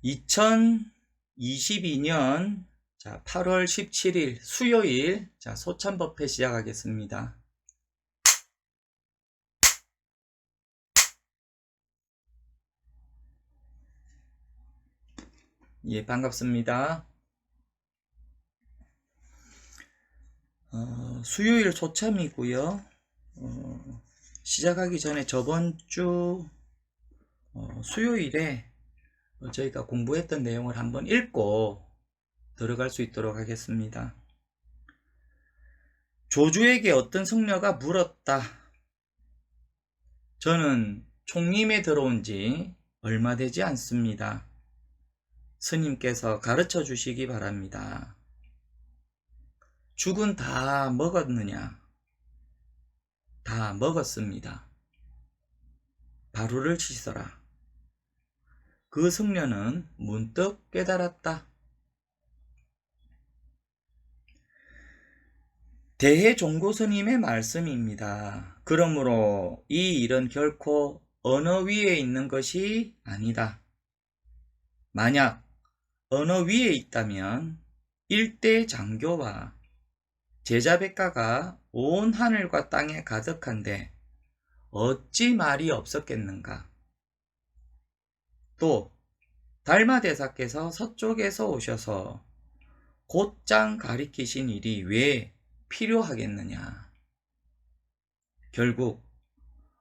2022년 8월 17일 수요일 소참법회 시작하겠습니다. 예, 반갑습니다. 수요일 소참이고요. 시작하기 전에 저번 주 수요일에 저희가 공부했던 내용을 한번 읽고 들어갈 수 있도록 하겠습니다. 조주에게 어떤 승려가 물었다. 저는 총림에 들어온 지 얼마 되지 않습니다. 스님께서 가르쳐 주시기 바랍니다. 죽은 다 먹었느냐? 다 먹었습니다. 바루를 씻어라. 그 승려는 문득 깨달았다. 대해종고 스님의 말씀입니다. 그러므로 이 일은 결코 언어 위에 있는 것이 아니다. 만약 언어 위에 있다면 일대 장교와 제자백가가 온 하늘과 땅에 가득한데 어찌 말이 없었겠는가? 또 달마대사께서 서쪽에서 오셔서 곧장 가리키신 일이 왜 필요하겠느냐? 결국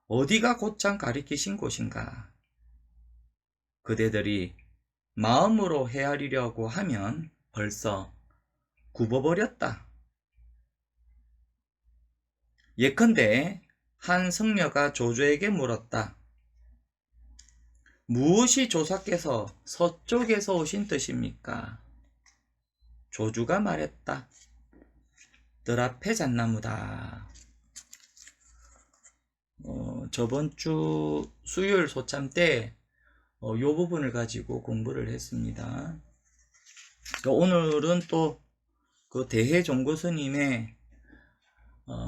어디가 곧장 가리키신 곳인가? 그대들이 마음으로 헤아리려고 하면 벌써 굽어버렸다. 예컨대 한 승려가 조주에게 물었다. 무엇이 조사께서 서쪽에서 오신 뜻입니까? 조주가 말했다. 늘 앞에 잣나무다. 저번 주 수요일 소참 때 이 부분을 가지고 공부를 했습니다. 오늘은 또 그 대해종고 스님의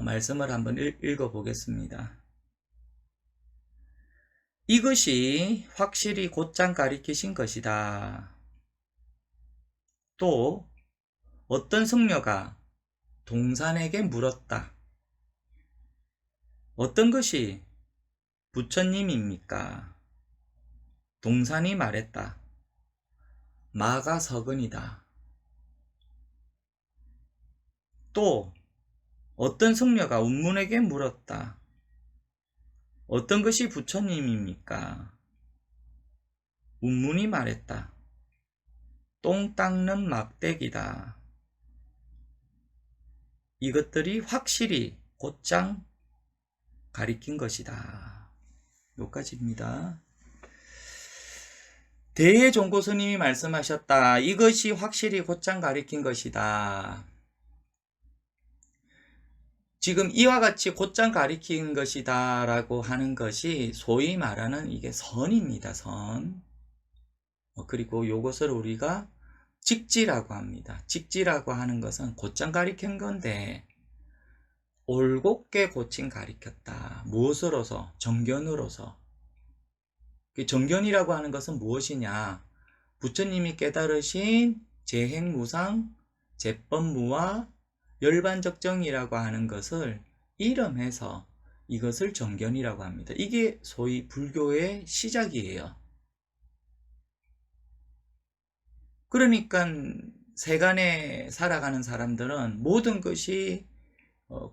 말씀을 한번 읽어보겠습니다. 이것이 확실히 곧장 가리키신 것이다. 또 어떤 승려가 동산에게 물었다. 어떤 것이 부처님입니까? 동산이 말했다. 마가 서근이다. 또 어떤 승려가 운문에게 물었다. 어떤 것이 부처님입니까? 운문이 말했다. 똥 닦는 막대기다. 이것들이 확실히 곧장 가리킨 것이다. 여기까지입니다. 대해종고 스님이 말씀하셨다. 이것이 확실히 곧장 가리킨 것이다. 지금 이와 같이 곧장 가리킨 것이다 라고 하는 것이 소위 말하는 이게 선입니다. 선. 그리고 이것을 우리가 직지라고 합니다. 직지라고 하는 것은 곧장 가리킨 건데 올곧게 고침 가리켰다. 무엇으로서? 정견으로서. 정견이라고 하는 것은 무엇이냐? 부처님이 깨달으신 재행무상, 재법무와 열반적정이라고 하는 것을 이름해서 이것을 정견이라고 합니다. 이게 소위 불교의 시작이에요. 그러니까 세간에 살아가는 사람들은 모든 것이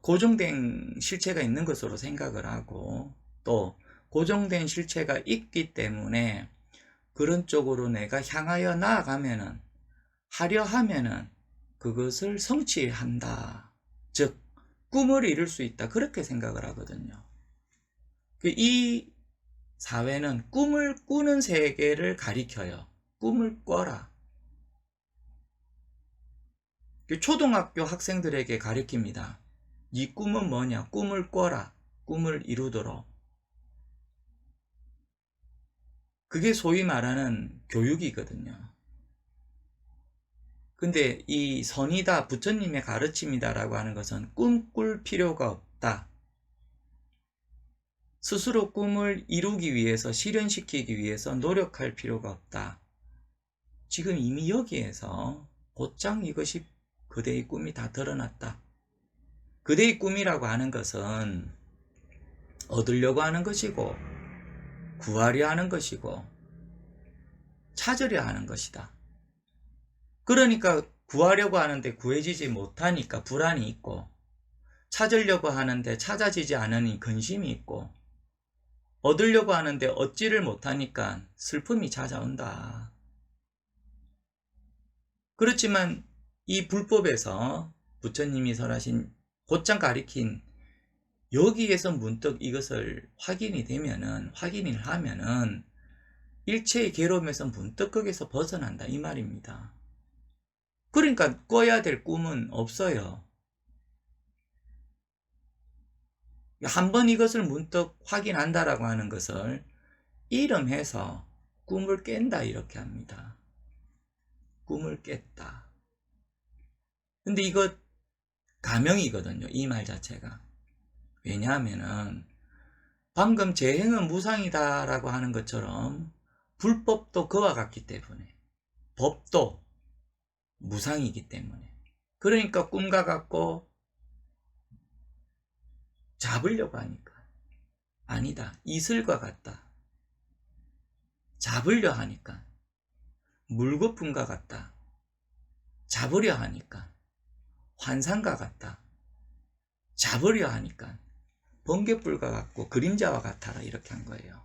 고정된 실체가 있는 것으로 생각을 하고 또 고정된 실체가 있기 때문에 그런 쪽으로 내가 향하여 나아가면은 하려 하면은 그것을 성취한다. 즉 꿈을 이룰 수 있다. 그렇게 생각을 하거든요. 이 사회는 꿈을 꾸는 세계를 가리켜요. 꿈을 꿔라. 초등학교 학생들에게 가리킵니다. 네 꿈은 뭐냐? 꿈을 꿔라. 꿈을 이루도록. 그게 소위 말하는 교육이거든요. 근데 이 선이다, 부처님의 가르침이다 라고 하는 것은 꿈꿀 필요가 없다. 스스로 꿈을 이루기 위해서, 실현시키기 위해서 노력할 필요가 없다. 지금 이미 여기에서 곧장 이것이 그대의 꿈이 다 드러났다. 그대의 꿈이라고 하는 것은 얻으려고 하는 것이고, 구하려 하는 것이고, 찾으려 하는 것이다. 그러니까 구하려고 하는데 구해지지 못하니까 불안이 있고, 찾으려고 하는데 찾아지지 않으니 근심이 있고, 얻으려고 하는데 얻지를 못하니까 슬픔이 찾아온다. 그렇지만 이 불법에서 부처님이 설하신 곧장 가리킨 여기에서 문득 이것을 확인을 하면은 일체의 괴로움에서 문득 거기서 벗어난다 이 말입니다. 그러니까 꿔야 될 꿈은 없어요. 한번 이것을 문득 확인한다라고 하는 것을 이름해서 꿈을 깬다 이렇게 합니다. 꿈을 깼다. 근데 이거 가명이거든요. 이 말 자체가. 왜냐하면은 방금 재행은 무상이다 라고 하는 것처럼 불법도 그와 같기 때문에, 법도 무상이기 때문에, 그러니까 꿈과 같고 잡으려고 하니까 아니다. 이슬과 같다. 잡으려 하니까 물거품과 같다. 잡으려 하니까 환상과 같다. 잡으려 하니까 번개불과 같고 그림자와 같아라 이렇게 한 거예요.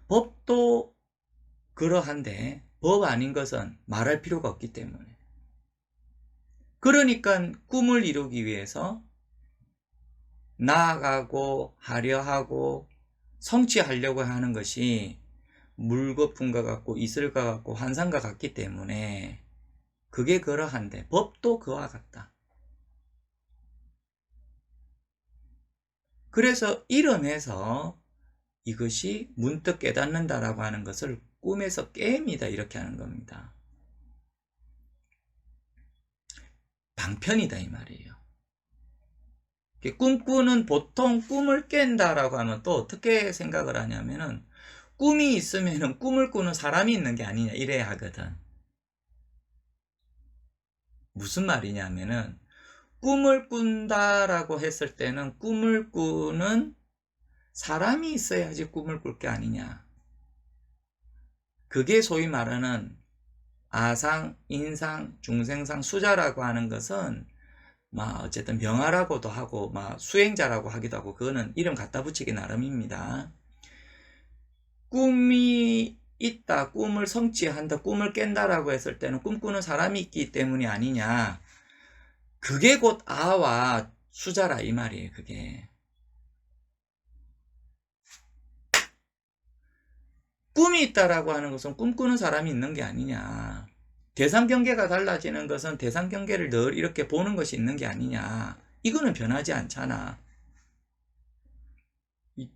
법도 그러한데 법 아닌 것은 말할 필요가 없기 때문에, 그러니까 꿈을 이루기 위해서 나아가고 하려 하고 성취하려고 하는 것이 물거품과 같고 이슬과 같고 환상과 같기 때문에 그게 그러한데 법도 그와 같다. 그래서 이름에서 이것이 문득 깨닫는다라고 하는 것을 꿈에서 깹니다 이렇게 하는 겁니다. 방편이다 이 말이에요. 꿈꾸는 보통 꿈을 깬다라고 하면 또 어떻게 생각을 하냐면은 꿈이 있으면은 꿈을 꾸는 사람이 있는 게 아니냐 이래야 하거든. 무슨 말이냐면은 꿈을 꾼다라고 했을 때는 꿈을 꾸는 사람이 있어야지 꿈을 꿀 게 아니냐. 그게 소위 말하는 아상, 인상, 중생상, 수자라고 하는 것은 어쨌든 명하라고도 하고 수행자라고 하기도 하고 그거는 이름 갖다 붙이기 나름입니다. 꿈이 있다, 꿈을 성취한다, 꿈을 깬다라고 했을 때는 꿈꾸는 사람이 있기 때문이 아니냐. 그게 곧 아와 수자라 이 말이에요. 그게 꿈이 있다라고 하는 것은 꿈꾸는 사람이 있는 게 아니냐. 대상 경계가 달라지는 것은 대상 경계를 늘 이렇게 보는 것이 있는 게 아니냐. 이거는 변하지 않잖아.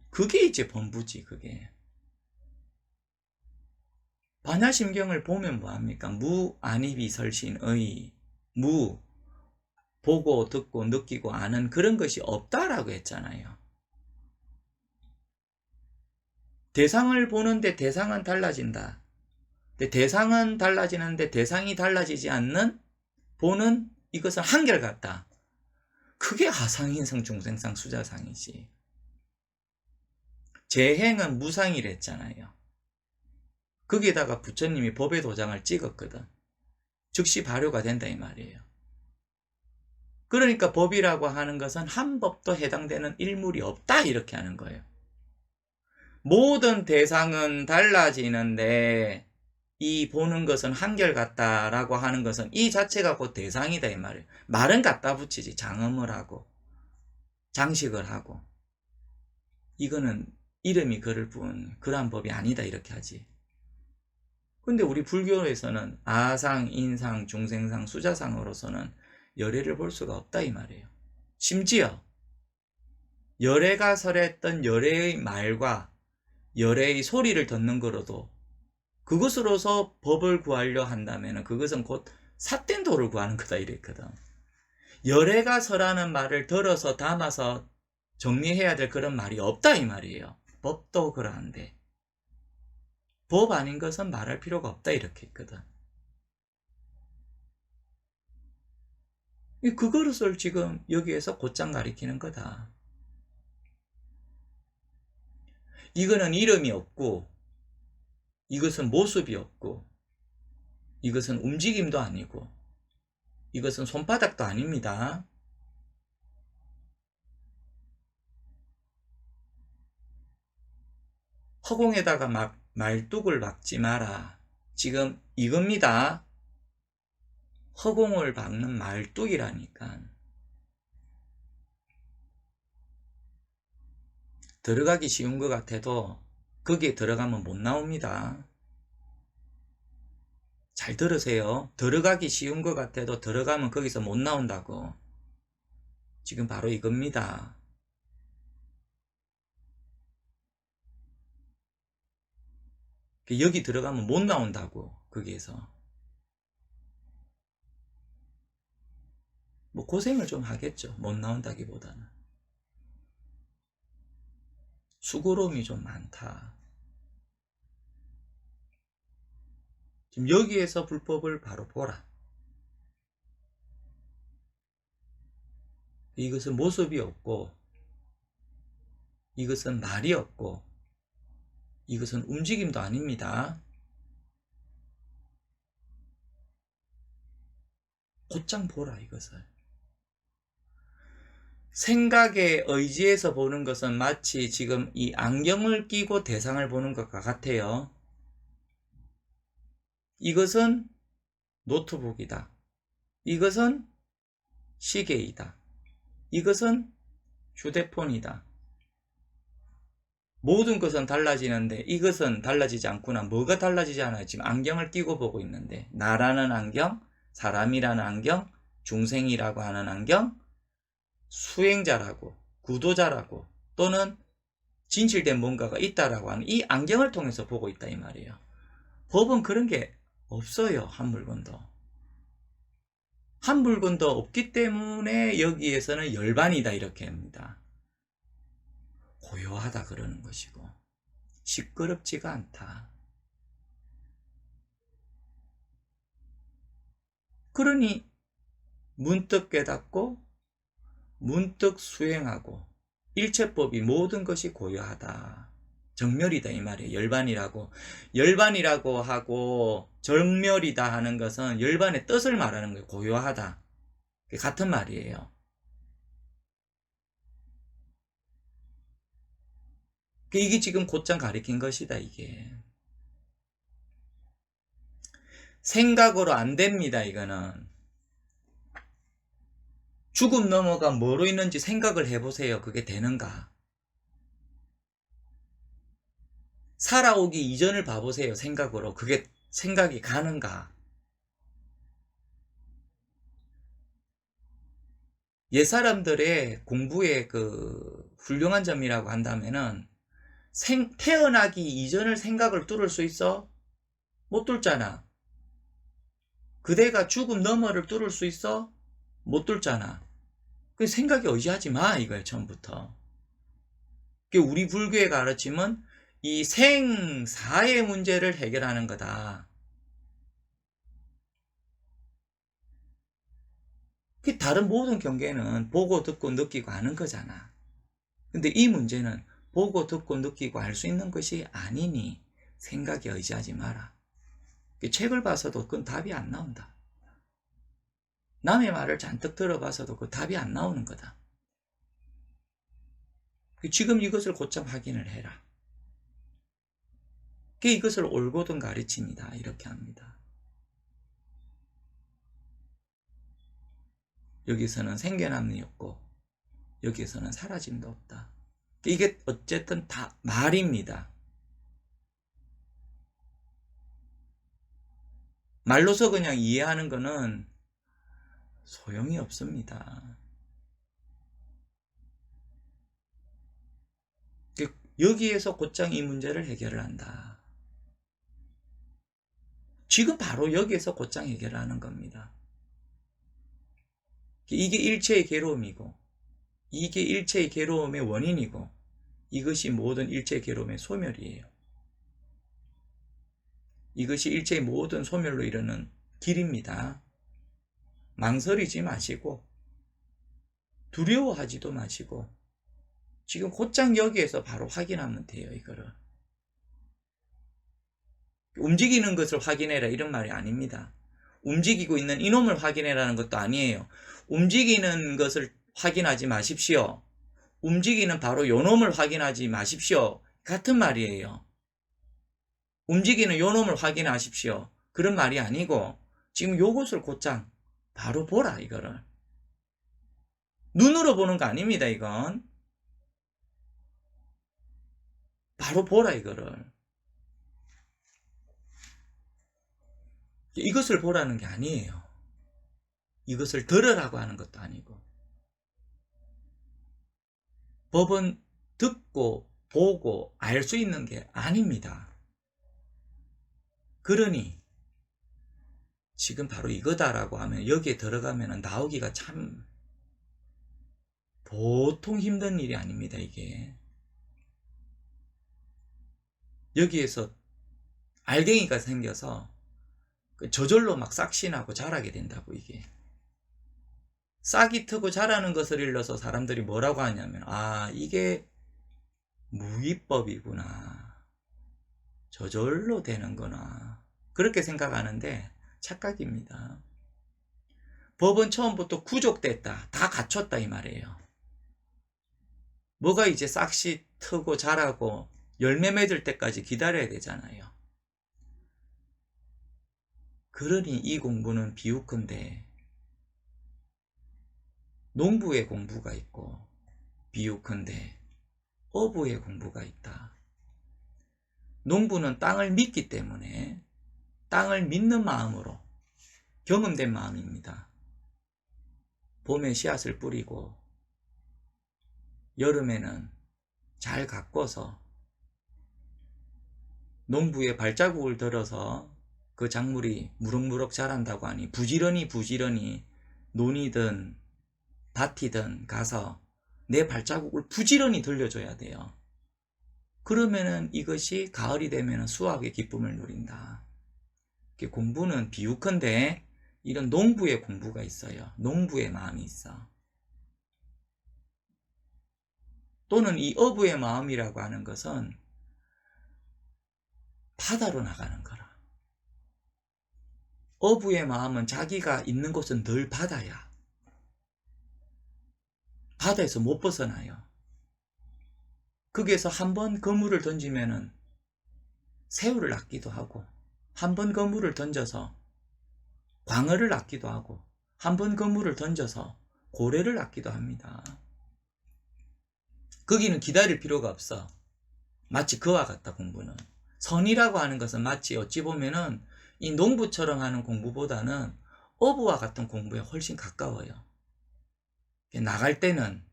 그게 이제 본부지. 그게 반야심경을 보면 뭐합니까? 무 안입이 설신의, 무 보고 듣고 느끼고 아는 그런 것이 없다라고 했잖아요. 대상을 보는데 대상은 달라진다. 대상은 달라지는데 대상이 달라지지 않는 보는 이것은 한결같다. 그게 하상인상 중생상 수자상이지. 재행은 무상이랬잖아요. 거기에다가 부처님이 법의 도장을 찍었거든. 즉시 발효가 된다 이 말이에요. 그러니까 법이라고 하는 것은 한 법도 해당되는 일물이 없다 이렇게 하는 거예요. 모든 대상은 달라지는데 이 보는 것은 한결같다라고 하는 것은 이 자체가 곧 대상이다 이 말이에요. 말은 갖다 붙이지. 장음을 하고 장식을 하고 이거는 이름이 그럴 뿐 그러한 법이 아니다 이렇게 하지. 근데 우리 불교에서는 아상, 인상, 중생상, 수자상으로서는 열애를 볼 수가 없다 이 말이에요. 심지어 열애가 설했던 열애의 말과 열애의 소리를 듣는 거로도 그것으로서 법을 구하려 한다면 그것은 곧 삿된 도를 구하는 거다 이랬거든. 열애가 설하는 말을 들어서 담아서 정리해야 될 그런 말이 없다 이 말이에요. 법도 그러한데 법 아닌 것은 말할 필요가 없다 이렇게 했거든. 그것을 지금 여기에서 곧장 가리키는 거다. 이거는 이름이 없고, 이것은 모습이 없고, 이것은 움직임도 아니고, 이것은 손바닥도 아닙니다. 허공에다가 말뚝을 박지 마라. 지금 이겁니다. 허공을 박는 말뚝이라니까. 들어가기 쉬운 것 같아도 거기에 들어가면 못 나옵니다. 잘 들으세요. 들어가기 쉬운 것 같아도 들어가면 거기서 못 나온다고. 지금 바로 이겁니다. 여기 들어가면 못 나온다고. 거기에서 뭐 고생을 좀 하겠죠. 못 나온다기보다는 수고로움이 좀 많다. 지금 여기에서 불법을 바로 보라. 이것은 모습이 없고, 이것은 말이 없고, 이것은 움직임도 아닙니다. 곧장 보라 이것을. 생각에 의지해서 보는 것은 마치 지금 이 안경을 끼고 대상을 보는 것과 같아요. 이것은 노트북이다. 이것은 시계이다. 이것은 휴대폰이다. 모든 것은 달라지는데 이것은 달라지지 않구나. 뭐가 달라지지 않아요? 지금 안경을 끼고 보고 있는데, 나라는 안경, 사람이라는 안경, 중생이라고 하는 안경, 수행자라고, 구도자라고, 또는 진실된 뭔가가 있다라고 하는 이 안경을 통해서 보고 있다 이 말이에요. 법은 그런 게 없어요. 한 물건도. 한 물건도 없기 때문에 여기에서는 열반이다 이렇게 합니다. 고요하다 그러는 것이고, 시끄럽지가 않다. 그러니 문득 깨닫고 문득 수행하고 일체법이 모든 것이 고요하다. 정멸이다 이 말이에요. 열반이라고 하고 정멸이다 하는 것은 열반의 뜻을 말하는 거예요. 고요하다. 같은 말이에요. 이게 지금 곧장 가리킨 것이다 이게. 생각으로 안 됩니다 이거는. 죽음 넘어가 뭐로 있는지 생각을 해보세요. 그게 되는가? 살아오기 이전을 봐보세요. 생각으로. 그게 생각이 가는가? 옛사람들의 공부의 그 훌륭한 점이라고 한다면은 태어나기 이전을 생각을 뚫을 수 있어? 못 뚫잖아. 그대가 죽음 너머를 뚫을 수 있어? 못 뚫잖아. 그 생각에 의지하지 마 이거야 처음부터. 우리 불교의 가르침은 이 생사의 문제를 해결하는 거다. 다른 모든 경계는 보고 듣고 느끼고 아는 거잖아. 근데 이 문제는 보고 듣고 느끼고 알 수 있는 것이 아니니 생각에 의지하지 마라. 책을 봐서도 그건 답이 안 나온다. 남의 말을 잔뜩 들어봐서도 그 답이 안 나오는 거다. 지금 이것을 곧장 확인을 해라. 이것을 올곧은 가르침이다 이렇게 합니다. 여기서는 생겨남이 없고 여기서는 사라짐도 없다. 이게 어쨌든 다 말입니다. 말로서 그냥 이해하는 거는 소용이 없습니다. 여기에서 곧장 이 문제를 해결을 한다. 지금 바로 여기에서 곧장 해결을 하는 겁니다. 이게 일체의 괴로움이고, 이게 일체의 괴로움의 원인이고, 이것이 모든 일체의 괴로움의 소멸이에요. 이것이 일체의 모든 소멸로 이르는 길입니다. 망설이지 마시고 두려워하지도 마시고 지금 곧장 여기에서 바로 확인하면 돼요. 이거를 움직이는 것을 확인해라 이런 말이 아닙니다. 움직이고 있는 이놈을 확인해라는 것도 아니에요. 움직이는 것을 확인하지 마십시오. 움직이는 바로 요놈을 확인하지 마십시오. 같은 말이에요. 움직이는 요놈을 확인하십시오. 그런 말이 아니고 지금 요것을 곧장 바로 보라 이거를. 눈으로 보는 거 아닙니다. 이건 바로 보라 이거를. 이것을 보라는 게 아니에요. 이것을 들으라고 하는 것도 아니고. 법은 듣고 보고 알 수 있는 게 아닙니다. 그러니 지금 바로 이거다라고 하면 여기에 들어가면 나오기가 참 보통 힘든 일이 아닙니다. 이게 여기에서 알갱이가 생겨서 저절로 막 싹신하고 자라게 된다고. 이게 싹이 트고 자라는 것을 일러서 사람들이 뭐라고 하냐면 이게 무위법이구나, 저절로 되는구나, 그렇게 생각하는데 착각입니다. 법은 처음부터 구족됐다, 다 갖췄다 이 말이에요. 뭐가 이제 싹이 트고 자라고 열매 맺을 때까지 기다려야 되잖아요. 그러니 이 공부는 비유컨대 농부의 공부가 있고 비유컨대 어부의 공부가 있다. 농부는 땅을 믿기 때문에 땅을 믿는 마음으로 경험된 마음입니다. 봄에 씨앗을 뿌리고 여름에는 잘 가꿔서 농부의 발자국을 들어서 그 작물이 무럭무럭 자란다고 하니 부지런히 논이든 밭이든 가서 내 발자국을 부지런히 들려줘야 돼요. 그러면은 이것이 가을이 되면 수확의 기쁨을 누린다. 공부는 비유컨대 이런 농부의 공부가 있어요. 농부의 마음이 있어. 또는 이 어부의 마음이라고 하는 것은 바다로 나가는 거라. 어부의 마음은 자기가 있는 곳은 늘 바다야. 바다에서 못 벗어나요. 거기에서 한번 그물을 던지면은 새우를 낚기도 하고, 한번 그물을 던져서 광어를 낚기도 하고, 한번 그물을 던져서 고래를 낚기도 합니다. 거기는 기다릴 필요가 없어. 마치 그와 같다. 공부는 선이라고 하는 것은 마치 어찌 보면은 이 농부처럼 하는 공부보다는 어부와 같은 공부에 훨씬 가까워요. 나갈 때는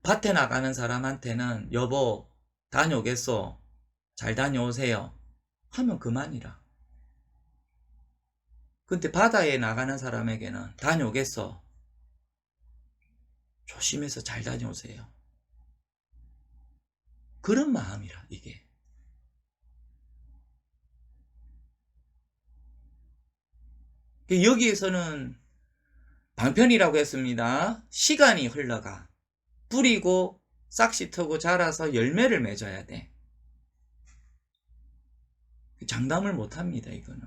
밭에 나가는 사람한테는 여보 다녀오겠소, 잘 다녀오세요 하면 그만이라. 근데 바다에 나가는 사람에게는 다녀오겠소, 조심해서 잘 다녀오세요, 그런 마음이라. 이게 여기에서는 방편이라고 했습니다. 시간이 흘러가 뿌리고 싹시 트고 자라서 열매를 맺어야 돼. 장담을 못합니다. 이거는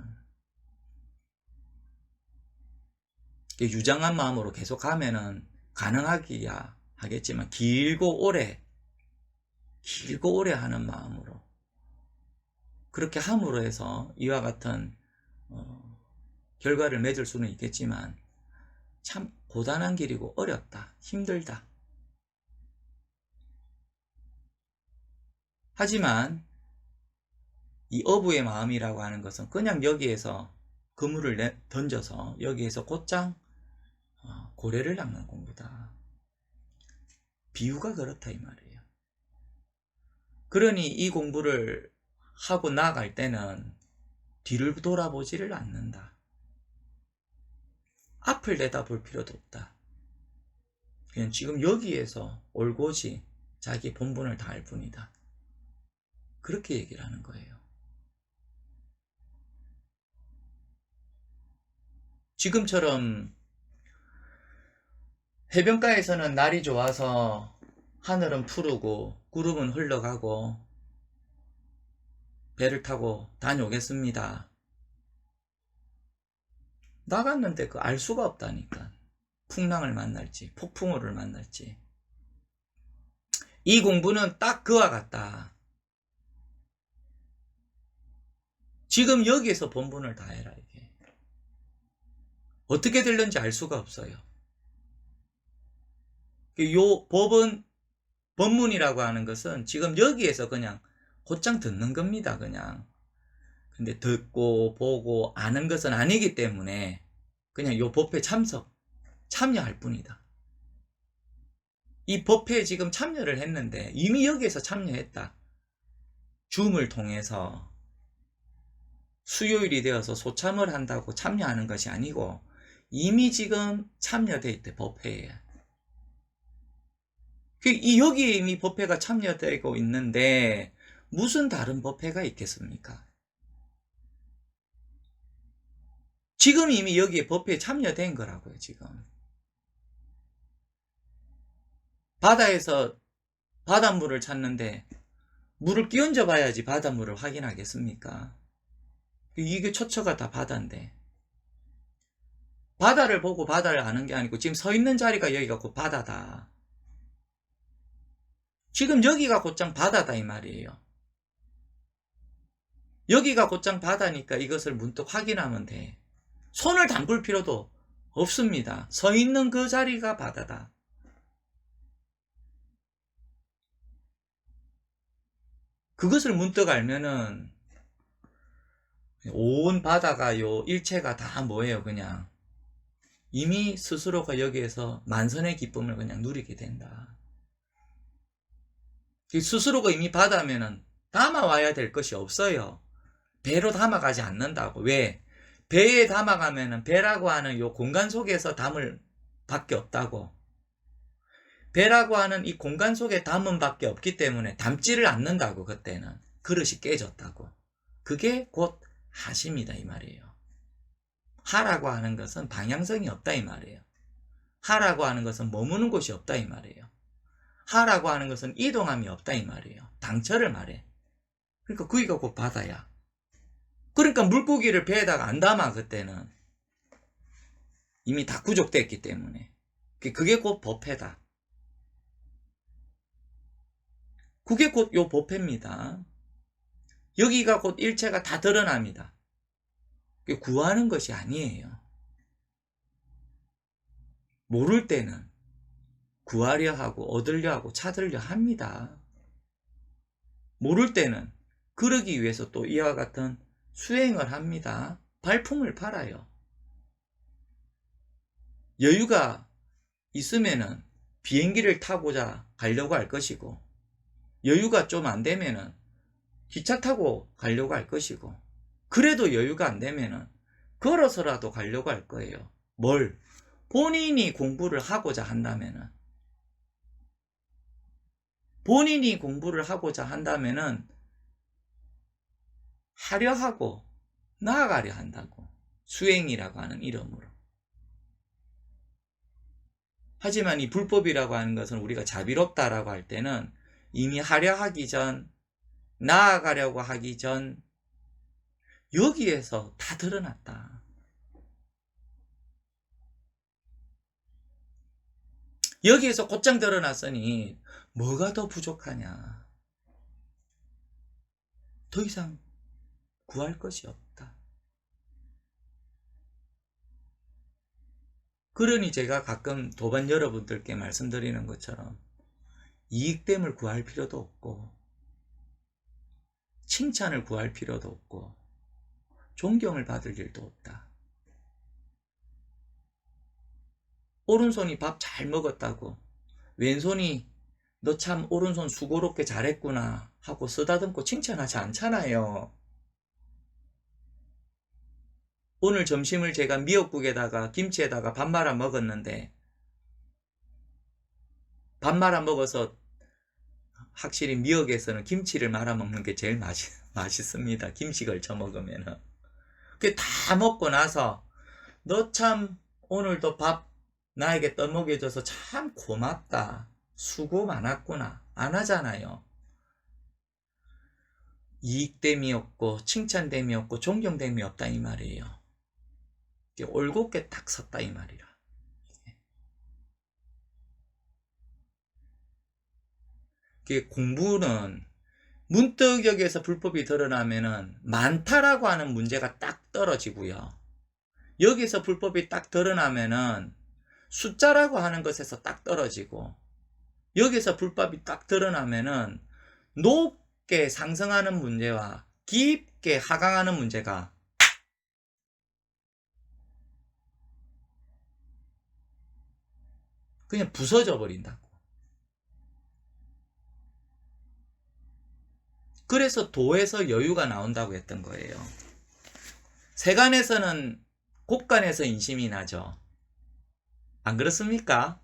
유장한 마음으로 계속 하면은 가능하기야 하겠지만 길고 오래 하는 마음으로 그렇게 함으로 해서 이와 같은 결과를 맺을 수는 있겠지만 참 고단한 길이고 어렵다, 힘들다. 하지만 이 어부의 마음이라고 하는 것은 그냥 여기에서 그물을 던져서 여기에서 곧장 고래를 낚는 공부다. 비유가 그렇다 이 말이에요. 그러니 이 공부를 하고 나아갈 때는 뒤를 돌아보지를 않는다. 앞을 내다볼 필요도 없다. 그냥 지금 여기에서 올곧이 자기 본분을 다할 뿐이다. 그렇게 얘기를 하는 거예요. 지금처럼 해변가에서는 날이 좋아서 하늘은 푸르고 구름은 흘러가고 배를 타고 다녀오겠습니다. 나갔는데 그 알 수가 없다니까. 풍랑을 만날지 폭풍우를 만날지. 이 공부는 딱 그와 같다. 지금 여기에서 본분을 다해라. 이게 어떻게 될는지 알 수가 없어요. 요 법은, 법문이라고 하는 것은 지금 여기에서 그냥 곧장 듣는 겁니다. 그냥. 근데 듣고 보고 아는 것은 아니기 때문에 그냥 요 법회 참여할 뿐이다. 이 법회에 지금 참여를 했는데 이미 여기에서 참여했다. 줌을 통해서 수요일이 되어서 소참을 한다고 참여하는 것이 아니고 이미 지금 참여되어 있대. 법회에. 여기에 이미 법회가 참여되고 있는데 무슨 다른 법회가 있겠습니까? 지금 이미 여기에 법회에 참여된 거라고요. 지금 바다에서 바닷물을 찾는데 물을 끼얹어 봐야지 바닷물을 확인하겠습니까? 이게 처처가 다 바다인데, 바다를 보고 바다를 아는 게 아니고 지금 서 있는 자리가 여기가 곧 바다다. 지금 여기가 곧장 바다다 이 말이에요. 여기가 곧장 바다니까 이것을 문득 확인하면 돼. 손을 담글 필요도 없습니다. 서 있는 그 자리가 바다다. 그것을 문득 알면은 온 바다가 요 일체가 다 뭐예요? 그냥 이미 스스로가 여기에서 만선의 기쁨을 그냥 누리게 된다. 스스로가 이미 바다면은 담아와야 될 것이 없어요. 배로 담아가지 않는다고. 왜? 배에 담아가면은 배라고 하는 요 공간 속에서 담을 밖에 없다고. 배라고 하는 이 공간 속에 담은 밖에 없기 때문에 담지를 않는다고. 그때는 그릇이 깨졌다고. 그게 곧 하십니다 이 말이에요. 하라고 하는 것은 방향성이 없다 이 말이에요. 하라고 하는 것은 머무는 곳이 없다 이 말이에요. 하라고 하는 것은 이동함이 없다 이 말이에요. 당처를 말해. 그러니까 거기가 곧 바다야. 그러니까 물고기를 배에다가 안 담아. 그때는 이미 다 구족됐기 때문에. 그게 곧 법회다. 그게 곧 요 법회입니다. 여기가 곧 일체가 다 드러납니다. 구하는 것이 아니에요. 모를 때는 구하려 하고 얻으려 하고 찾으려 합니다. 모를 때는 그러기 위해서 또 이와 같은 수행을 합니다. 발품을 팔아요. 여유가 있으면은 비행기를 타고자 가려고 할 것이고, 여유가 좀 안 되면은 기차 타고 가려고 할 것이고, 그래도 여유가 안 되면은 걸어서라도 가려고 할 거예요. 뭘? 본인이 공부를 하고자 한다면은, 본인이 공부를 하고자 한다면은 하려 하고 나아가려 한다고. 수행이라고 하는 이름으로. 하지만 이 불법이라고 하는 것은 우리가 자비롭다라고 할 때는 이미 하려 하기 전, 나아가려고 하기 전, 여기에서 다 드러났다. 여기에서 곧장 드러났으니 뭐가 더 부족하냐? 더 이상 구할 것이 없다. 그러니 제가 가끔 도반 여러분들께 말씀드리는 것처럼 이익됨을 구할 필요도 없고, 칭찬을 구할 필요도 없고, 존경을 받을 일도 없다. 오른손이 밥 잘 먹었다고 왼손이 너 참 오른손 수고롭게 잘했구나 하고 쓰다듬고 칭찬하지 않잖아요. 오늘 점심을 제가 미역국에다가 김치에다가 밥 말아 먹었는데, 밥 말아 먹어서 확실히 미역에서는 김치를 말아 먹는 게 제일 맛있습니다. 김치 걸쳐 먹으면은. 그 다 먹고 나서 너 참 오늘도 밥 나에게 떠먹여줘서 참 고맙다. 수고 많았구나. 안 하잖아요. 이익됨이 없고 칭찬됨이 없고 존경됨이 없다 이 말이에요. 올곧게 딱 섰다 이 말이라. 공부는 문득 여기에서 불법이 드러나면은 많다라고 하는 문제가 딱 떨어지고요. 여기서 불법이 딱 드러나면은 숫자라고 하는 것에서 딱 떨어지고, 여기서 불법이 딱 드러나면은 높게 상승하는 문제와 깊게 하강하는 문제가 그냥 부서져 버린다고. 그래서 도에서 여유가 나온다고 했던 거예요. 세간에서는 곡간에서 인심이 나죠. 안 그렇습니까?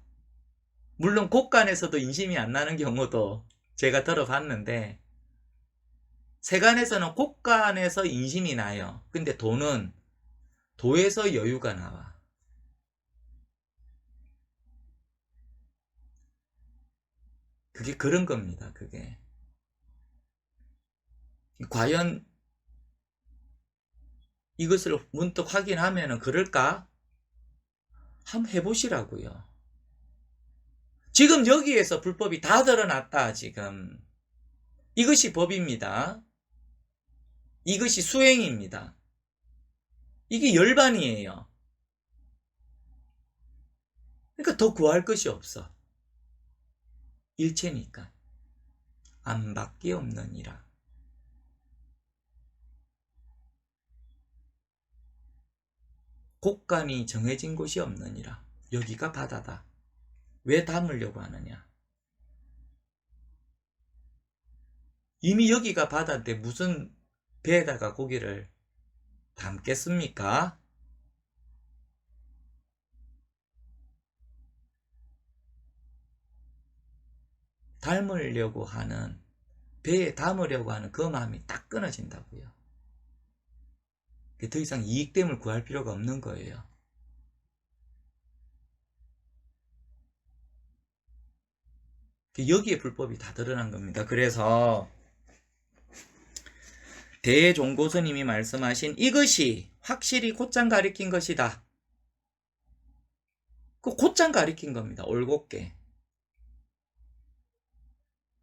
물론 곡간에서도 인심이 안 나는 경우도 제가 들어봤는데, 세간에서는 곡간에서 인심이 나요. 근데 도는 도에서 여유가 나와. 그게 그런 겁니다. 그게 과연 이것을 문득 확인하면 그럴까? 한번 해보시라고요. 지금 여기에서 불법이 다 드러났다. 지금 이것이 법입니다. 이것이 수행입니다. 이게 열반이에요. 그러니까 더 구할 것이 없어. 일체니까. 안밖에 없느니라. 곡간이 정해진 곳이 없느니라. 여기가 바다다. 왜 담으려고 하느냐? 이미 여기가 바다인데 무슨 배에다가 고기를 담겠습니까? 닮으려고 하는, 배에 담으려고 하는 그 마음이 딱 끊어진다고요. 더 이상 이익됨을 구할 필요가 없는 거예요. 여기에 불법이 다 드러난 겁니다. 그래서 대종고스님이 말씀하신 이것이 확실히 곧장 가리킨 것이다. 그 곧장 가리킨 겁니다. 올곧게.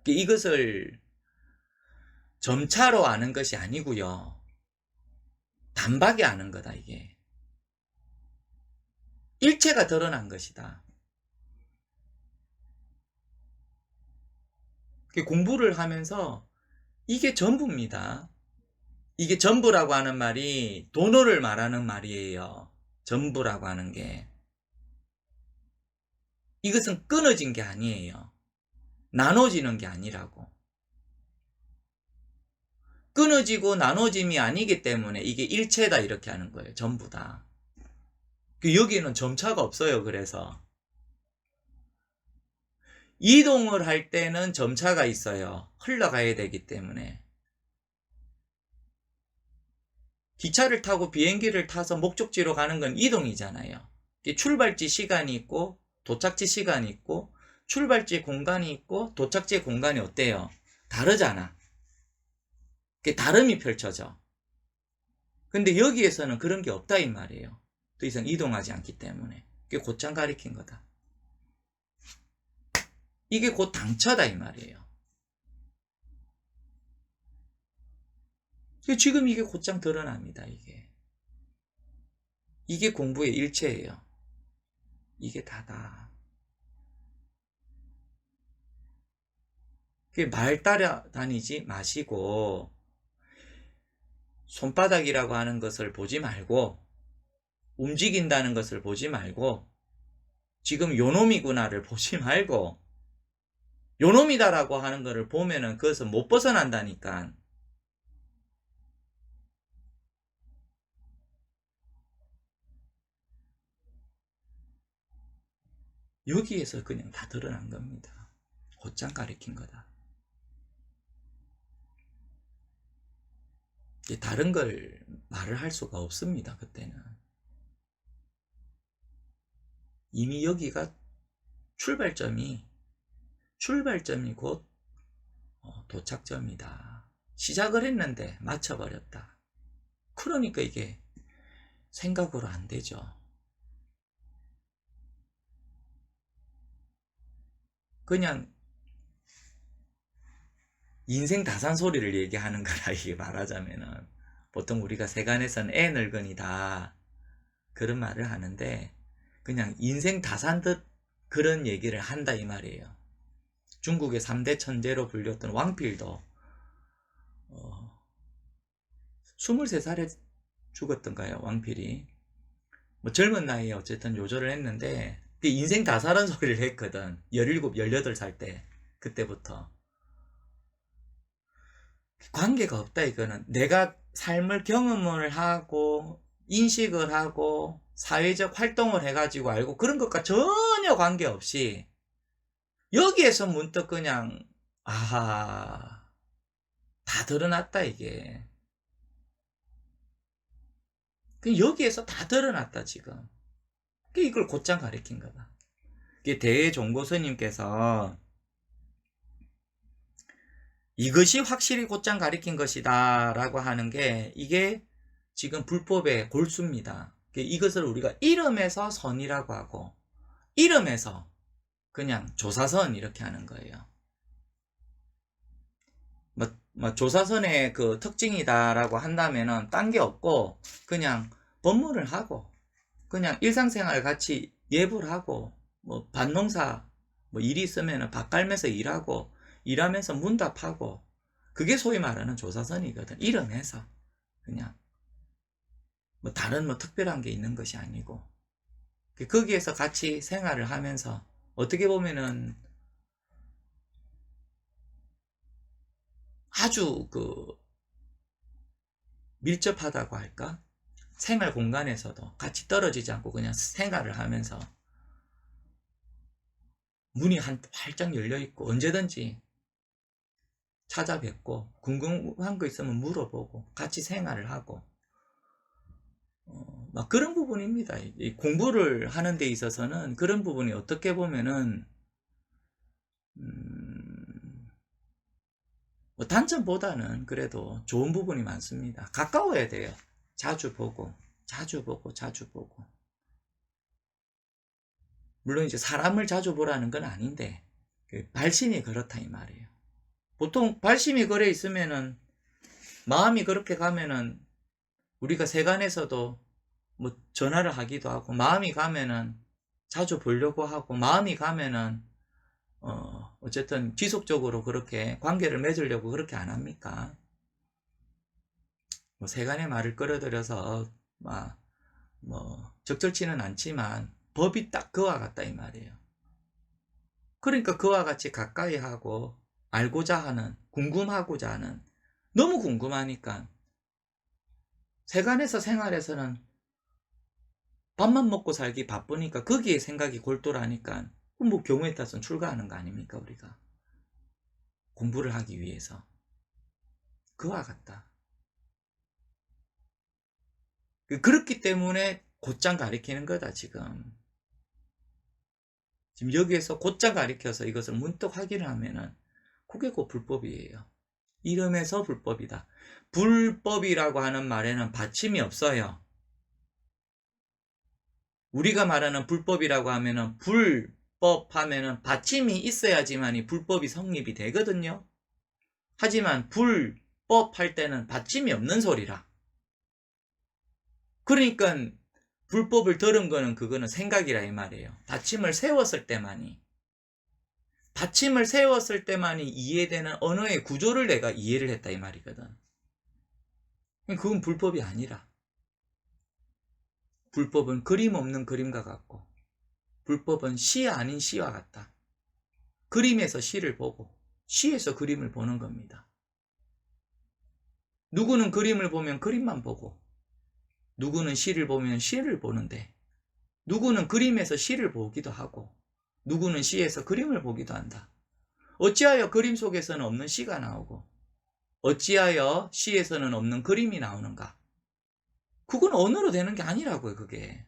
이것을 점차로 아는 것이 아니고요. 단박에 아는 거다 이게. 일체가 드러난 것이다. 공부를 하면서 이게 전부입니다. 이게 전부라고 하는 말이 도노를 말하는 말이에요. 전부라고 하는 게. 이것은 끊어진 게 아니에요. 나눠지는 게 아니라고. 끊어지고 나눠짐이 아니기 때문에 이게 일체다 이렇게 하는 거예요. 전부다. 여기에는 점차가 없어요. 그래서 이동을 할 때는 점차가 있어요. 흘러가야 되기 때문에. 기차를 타고 비행기를 타서 목적지로 가는 건 이동이잖아요. 출발지 시간이 있고 도착지 시간이 있고 출발지 공간이 있고 도착지 공간이 어때요? 다르잖아. 다름이 펼쳐져. 근데 여기에서는 그런 게 없다 이 말이에요. 더 이상 이동하지 않기 때문에. 그게 곧장 가리킨 거다. 이게 곧 당처다 이 말이에요. 지금 이게 곧장 드러납니다. 이게 공부의 일체예요. 이게 다다. 말 따라다니지 마시고 손바닥이라고 하는 것을 보지 말고 움직인다는 것을 보지 말고 지금 요놈이구나를 보지 말고 요놈이다라고 하는 것을 보면은 그것을 못 벗어난다니까. 여기에서 그냥 다 드러난 겁니다. 곧장 가리킨 거다. 다른 걸 말을 할 수가 없습니다. 그때는. 이미 여기가 출발점이 곧 도착점이다. 시작을 했는데 맞춰버렸다. 그러니까 이게 생각으로 안 되죠. 그냥 인생 다산소리를 얘기하는 거라 이게 말하자면은 보통 우리가 세간에서는 애 늙은이다 그런 말을 하는데 그냥 인생 다산듯 그런 얘기를 한다 이 말이에요. 중국의 3대 천재로 불렸던 왕필도 23살에 죽었던가요? 왕필이 뭐 젊은 나이에 어쨌든 요절을 했는데 인생 다 살은 소리를 했거든. 17, 18살 때 그때부터 관계가 없다. 이거는 내가 삶을 경험을 하고 인식을 하고 사회적 활동을 해가지고 알고 그런 것과 전혀 관계없이 여기에서 문득 그냥 아하 다 드러났다 이게. 여기에서 다 드러났다 지금. 이걸 곧장 가리킨 거다. 대종고 스님께서 이것이 확실히 곧장 가리킨 것이다 라고 하는 게 이게 지금 불법의 골수입니다. 이것을 우리가 이름에서 선이라고 하고 이름에서 그냥 조사선 이렇게 하는 거예요. 뭐 조사선의 그 특징이다라고 한다면은 딴 게 없고 그냥 법문을 하고 그냥 일상생활 같이 예불 하고 뭐 밭농사 뭐 일이 있으면은 밭 갈면서 일하고 일하면서 문답하고 그게 소위 말하는 조사선이거든. 이름에서 그냥 뭐 다른 뭐 특별한 게 있는 것이 아니고 거기에서 같이 생활을 하면서 어떻게 보면은 아주 그 밀접하다고 할까? 생활 공간에서도 같이 떨어지지 않고 그냥 생활을 하면서 문이 활짝 열려있고 언제든지 찾아뵙고 궁금한 거 있으면 물어보고 같이 생활을 하고 막 그런 부분입니다. 이 공부를 하는 데 있어서는 그런 부분이 어떻게 보면은 뭐 단점보다는 그래도 좋은 부분이 많습니다. 가까워야 돼요. 자주 보고 물론 이제 사람을 자주 보라는 건 아닌데 발심이 그렇다 이 말이에요. 보통 발심이 그래 있으면은 마음이 그렇게 가면은 우리가 세간에서도 뭐 전화를 하기도 하고 마음이 가면은 자주 보려고 하고 마음이 가면은 어쨌든 지속적으로 그렇게 관계를 맺으려고 그렇게 안 합니까? 뭐 세간의 말을 끌어들여서 뭐 적절치는 않지만 법이 딱 그와 같다 이 말이에요. 그러니까 그와 같이 가까이 하고 알고자 하는 궁금하고자 하는 너무 궁금하니까 세간에서 생활에서는 밥만 먹고 살기 바쁘니까 거기에 생각이 골똘하니까 뭐 경우에 따라서는 출가하는 거 아닙니까 우리가 공부를 하기 위해서 그와 같다. 그렇기 때문에 곧장 가리키는 거다 지금 여기에서 곧장 가리켜서 이것을 문득 확인을 하면은 그게 곧 불법이에요. 이름에서 불법이다. 불법이라고 하는 말에는 받침이 없어요. 우리가 말하는 불법이라고 하면은 불법 하면은 받침이 있어야지만이 불법이 성립이 되거든요. 하지만 불법 할 때는 받침이 없는 소리라. 그러니까 불법을 들은 거는 그거는 생각이라 이 말이에요. 받침을 세웠을 때만이 이해되는 언어의 구조를 내가 이해를 했다 이 말이거든. 그건 불법이 아니라 불법은 그림 없는 그림과 같고 불법은 시 아닌 시와 같다. 그림에서 시를 보고 시에서 그림을 보는 겁니다. 누구는 그림을 보면 그림만 보고 누구는 시를 보면 시를 보는데 누구는 그림에서 시를 보기도 하고 누구는 시에서 그림을 보기도 한다. 어찌하여 그림 속에서는 없는 시가 나오고 어찌하여 시에서는 없는 그림이 나오는가? 그건 언어로 되는 게 아니라고요. 그게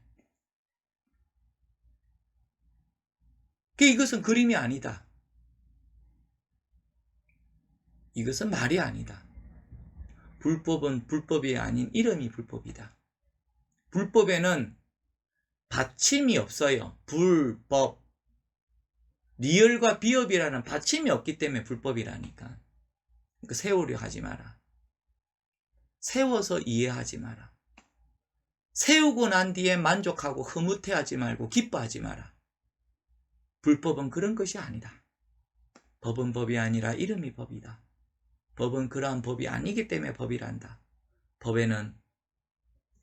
이것은 그림이 아니다. 이것은 말이 아니다. 불법은 불법이 아닌 이름이 불법이다. 불법에는 받침이 없어요. 불법. 리을과 비읍이라는 받침이 없기 때문에 불법이라니까. 그러니까 세우려 하지 마라. 세워서 이해하지 마라. 세우고 난 뒤에 만족하고 흐뭇해하지 말고 기뻐하지 마라. 불법은 그런 것이 아니다. 법은 법이 아니라 이름이 법이다. 법은 그러한 법이 아니기 때문에 법이란다. 법에는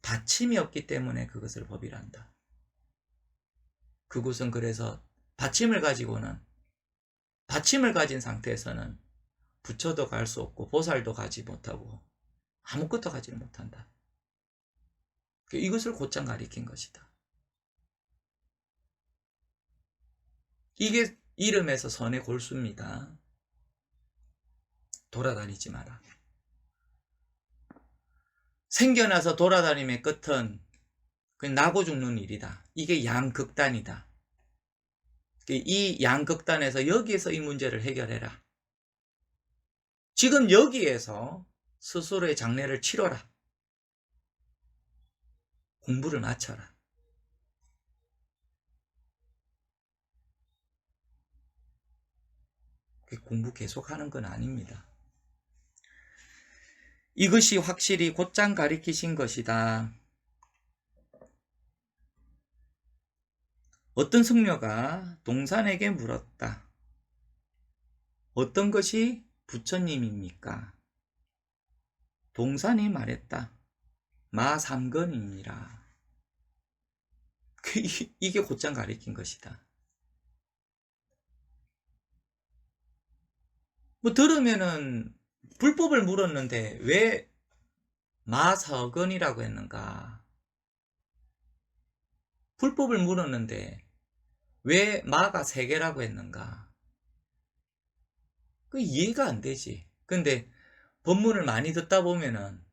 받침이 없기 때문에 그것을 법이란다. 그것은 그래서 받침을 가진 상태에서는 부처도 갈 수 없고 보살도 가지 못하고 아무것도 가지를 못한다. 이것을 곧장 가리킨 것이다. 이게 이름에서 선의 골수입니다. 돌아다니지 마라. 생겨나서 돌아다님의 끝은 그냥 나고 죽는 일이다. 이게 양극단이다. 이 양극단에서 여기에서 이 문제를 해결해라. 지금 여기에서 스스로의 장래를 치러라. 공부를 마쳐라. 공부 계속하는 건 아닙니다. 이것이 확실히 곧장 가리키신 것이다. 어떤 승려가 동산에게 물었다. 어떤 것이 부처님입니까? 동산이 말했다. 마삼건이니라. 이게 곧장 가리킨 것이다. 뭐 들으면은 불법을 물었는데 왜 마석건이라고 했는가? 불법을 물었는데 왜 마가 3개라고 했는가? 그 이해가 안 되지. 근데 법문을 많이 듣다 보면은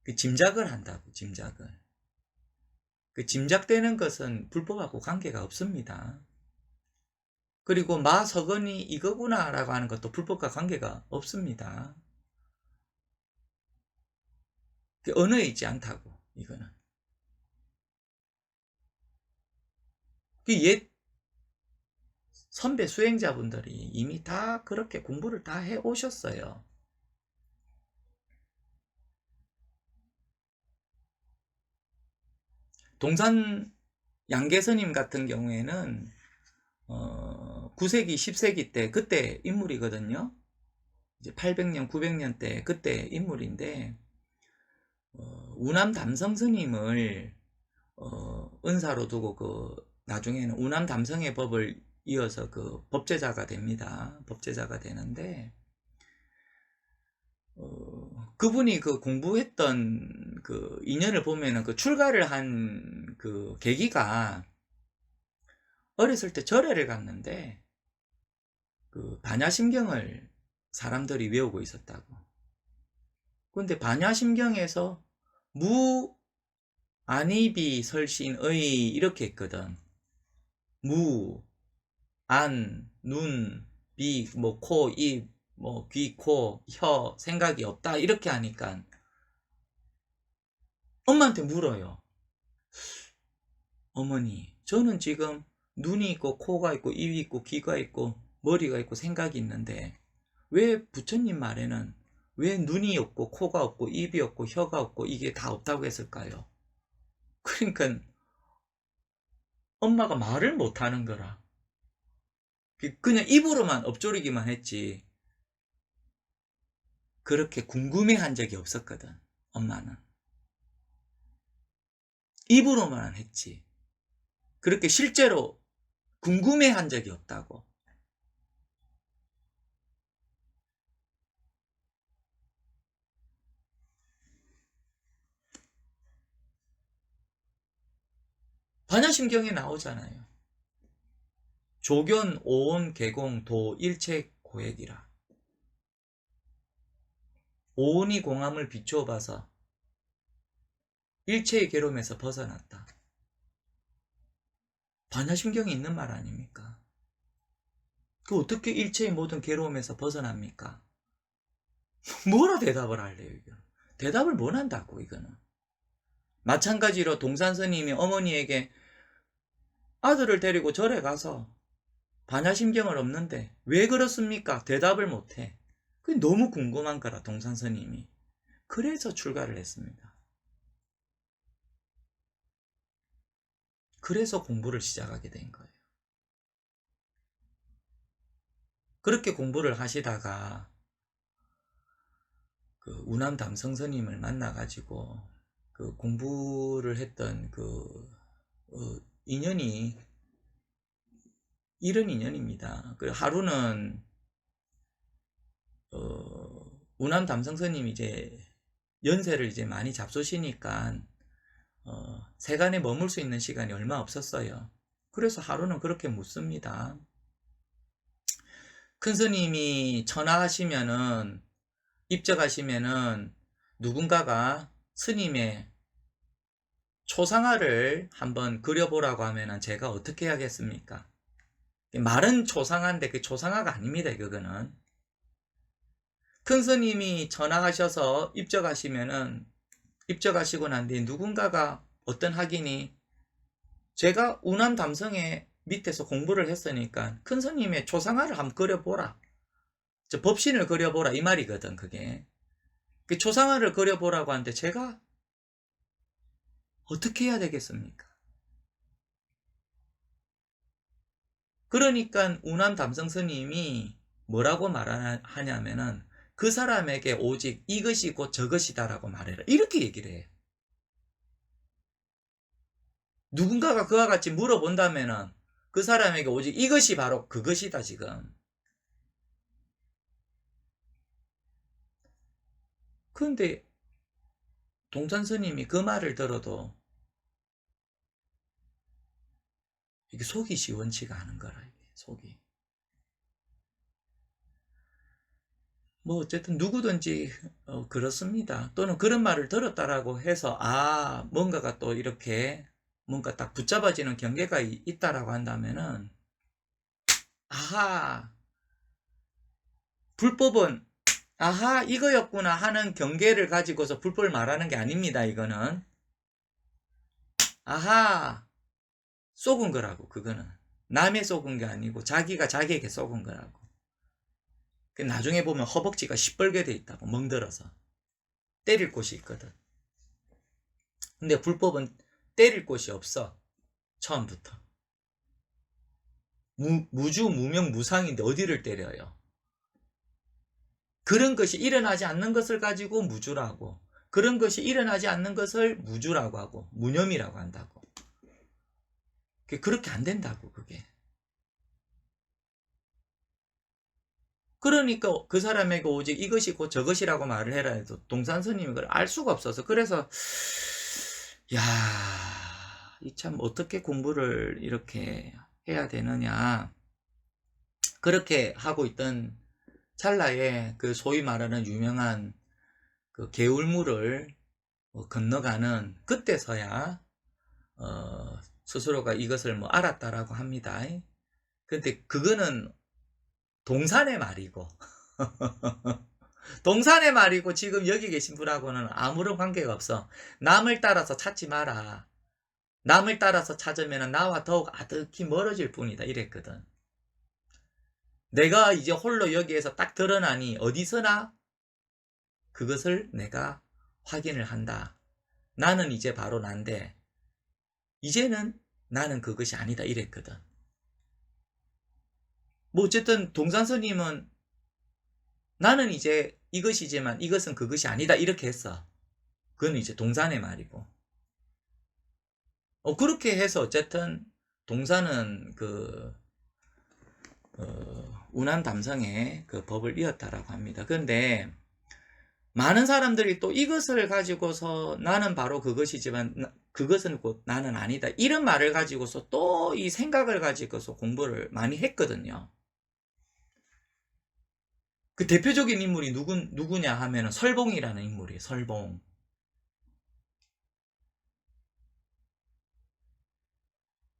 그 짐작을 한다고, 짐작을. 그 짐작되는 것은 불법하고 관계가 없습니다. 그리고 마석언이 이거구나 라고 하는 것도 불법과 관계가 없습니다. 언어에 있지 않다고, 이거는. 옛 선배 수행자분들이 이미 다 그렇게 공부를 다 해 오셨어요. 동산 양계스님 같은 경우에는 9세기, 10세기 때 그때 인물이거든요. 이제 800년, 900년 때 그때 인물인데 우남 담성 스님을 은사로 두고 나중에는 우남 담성의 법을 이어서 법제자가 됩니다. 법제자가 되는데 그분이 공부했던 인연을 보면은 출가를 한 계기가 어렸을 때 절에를 갔는데 반야심경을 사람들이 외우고 있었다고. 근데 반야심경에서 무 안이비 설신의 이렇게 했거든. 무, 안, 눈, 비, 코, 입, 귀, 코, 혀, 생각이 없다 이렇게 하니까 엄마한테 물어요. 어머니, 저는 지금 눈이 있고 코가 있고 입이 있고 귀가 있고 머리가 있고 생각이 있는데 왜 부처님 말에는 왜 눈이 없고 코가 없고 입이 없고 혀가 없고 이게 다 없다고 했을까요? 그러니까 엄마가 말을 못하는 거라. 그냥 입으로만 엎조리기만 했지 그렇게 궁금해한 적이 없었거든. 엄마는 입으로만 했지 그렇게 실제로 궁금해한 적이 없다고. 반야심경에 나오잖아요. 조견, 오온, 개공, 도, 일체, 고액이라. 오온이 공함을 비추어 봐서 일체의 괴로움에서 벗어났다. 반야심경에 있는 말 아닙니까? 그 어떻게 일체의 모든 괴로움에서 벗어납니까? 뭐라 대답을 할래요, 이거? 대답을 못 한다고, 이거는. 마찬가지로 동산스님이 어머니에게 아들을 데리고 절에 가서 반야심경을 없는데 왜 그렇습니까? 대답을 못해. 그게 너무 궁금한 거라, 동산스님이. 그래서 출가를 했습니다. 그래서 공부를 시작하게 된 거예요. 그렇게 공부를 하시다가 그 우남 담성스님을 만나가지고 그 공부를 했던 그 인연이 이런 인연입니다. 그 하루는 우남 담성스님이 이제 연세를 이제 많이 잡수시니까 세간에 머물 수 있는 시간이 얼마 없었어요. 그래서 하루는 그렇게 묻습니다. 큰 스님이 천하하시면은 입적하시면은 누군가가 스님의 초상화를 한번 그려보라고 하면은 제가 어떻게 해야겠습니까? 말은 초상화인데 그 초상화가 아닙니다. 그거는 큰 스님이 천하하셔서 입적하시면은 입적하시고 난 뒤에 누군가가 어떤 학인이 제가 운암 담성의 밑에서 공부를 했으니까 큰 스님의 초상화를 한번 그려보라. 저 법신을 그려보라 이 말이거든. 그게 그 초상화를 그려보라고 하는데 제가 어떻게 해야 되겠습니까? 그러니까 운암 담성 스님이 뭐라고 말하냐면은 그 사람에게 오직 이것이 곧 저것이다라고 말해라. 이렇게 얘기를 해요. 누군가가 그와 같이 물어본다면은 그 사람에게 오직 이것이 바로 그것이다 지금. 그런데 동산 스님이 그 말을 들어도 이게 속이 시원치가 않은 거라. 이게 속이. 뭐 어쨌든 누구든지 그렇습니다. 또는 그런 말을 들었다라고 해서 뭔가가 또 이렇게 뭔가 딱 붙잡아지는 경계가 있다라고 한다면은 아하 불법은 아하 이거였구나 하는 경계를 가지고서 불법을 말하는 게 아닙니다. 이거는 아하 속은 거라고. 그거는 남의 속은 게 아니고 자기가 자기에게 속은 거라고. 나중에 보면 허벅지가 시뻘게 돼 있다고. 멍들어서 때릴 곳이 있거든. 근데 불법은 때릴 곳이 없어. 처음부터 무주 무명 무상인데 어디를 때려요? 그런 것이 일어나지 않는 것을 가지고 무주라고, 그런 것이 일어나지 않는 것을 무주라고 하고 무념이라고 한다고. 그렇게 안 된다고. 그게 그러니까 그 사람에게 오직 이것이 곧 저것이라고 말을 해라 해도 동산 스님이 그걸 알 수가 없어서. 그래서 야, 이 참 어떻게 공부를 이렇게 해야 되느냐, 그렇게 하고 있던 찰나에 그 소위 말하는 유명한 그 개울물을 건너가는 그때서야 스스로가 이것을 뭐 알았다라고 합니다. 근데 그거는 동산의 말이고 동산의 말이고 지금 여기 계신 분하고는 아무런 관계가 없어. 남을 따라서 찾지 마라. 남을 따라서 찾으면 나와 더욱 아득히 멀어질 뿐이다. 이랬거든. 내가 이제 홀로 여기에서 딱 드러나니 어디서나 그것을 내가 확인을 한다. 나는 이제 바로 난데 이제는 나는 그것이 아니다. 이랬거든. 뭐 어쨌든 동산 스님은 나는 이제 이것이지만 이것은 그것이 아니다. 이렇게 했어. 그건 이제 동산의 말이고. 그렇게 해서 어쨌든 동산은 운한 담성의 그 법을 이었다라고 합니다. 그런데 많은 사람들이 또 이것을 가지고서 나는 바로 그것이지만 그것은 곧 나는 아니다. 이런 말을 가지고서 또 이 생각을 가지고서 공부를 많이 했거든요. 그 대표적인 인물이 누구냐 하면은 설봉이라는 인물이에요. 설봉.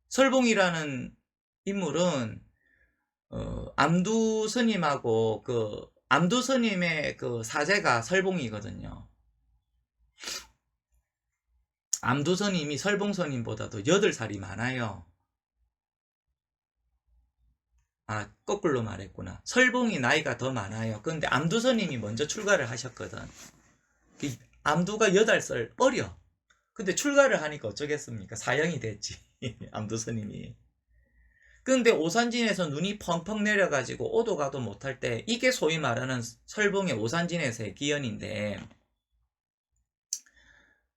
설봉이라는 인물은 암두 스님하고 그 암두 스님의 그 사제가 설봉이거든요. 암두 스님이 설봉 스님보다도 8살이 많아요. 아, 거꾸로 말했구나. 설봉이 나이가 더 많아요. 그런데 암두 스님이 먼저 출가를 하셨거든. 암두가 8살 어려. 근데 출가를 하니까 어쩌겠습니까? 사형이 됐지. 암두 스님이. 근데 오산진에서 눈이 펑펑 내려가지고 오도 가도 못할 때, 이게 소위 말하는 설봉의 오산진에서의 기연인데,